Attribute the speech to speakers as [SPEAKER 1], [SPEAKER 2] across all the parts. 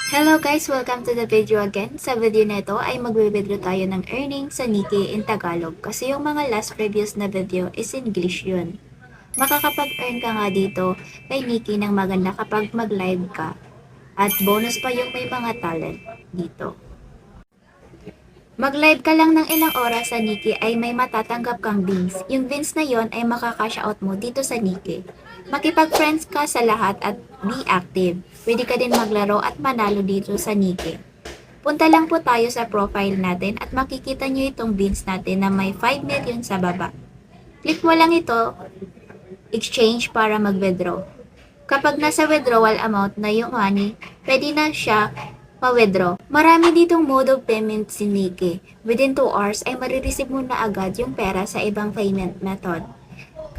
[SPEAKER 1] Hello guys! Welcome to the video again. Sa video na ito ay magbe-video tayo ng earnings sa Nikkei in Tagalog kasi yung mga last previous na video is English yun. Makakapag-earn ka nga dito kay Nikkei ng maganda kapag mag-live ka at bonus pa yung may mga talent dito. Mag-live ka lang ng ilang oras sa Nikkei ay may matatanggap kang beans. Yung beans na yon ay makakash out mo dito sa Nikkei. Makipag-friends ka sa lahat at be active. Pwede ka din maglaro at manalo dito sa Nikkei. Punta lang po tayo sa profile natin at makikita nyo itong beans natin na may 5 million sa baba. Click mo lang ito, exchange para mag-withdraw. Kapag nasa withdrawal amount na yung money, pwede na siya ma-withdraw. Marami ditong mode of payment si Nikkei. Within 2 hours ay marireceive mo na agad yung pera sa ibang payment method.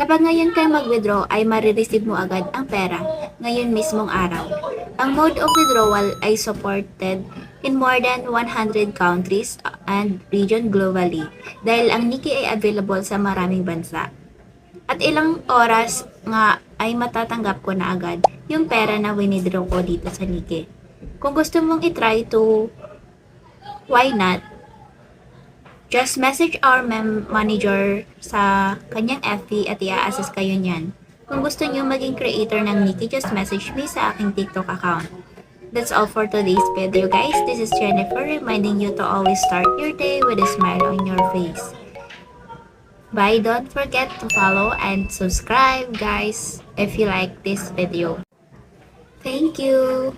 [SPEAKER 1] Kapag ngayon kayo mag-withdraw ay marireceive mo agad ang pera ngayon mismong araw. Ang mode of withdrawal ay supported in more than 100 countries and region globally dahil ang Nikkei ay available sa maraming bansa. At ilang oras nga ay matatanggap ko na agad yung pera na winidraw ko dito sa Nikkei. Kung gusto mong itry to, why not? Just message our manager sa kanyang FB at i-assist kayo niyan. Kung gusto niyo maging creator ng Nikkei, just message me sa aking TikTok account. That's all for today's video guys. This is Jennifer reminding you to always start your day with a smile on your face. Bye, don't forget to follow and subscribe guys if you like this video. Thank you!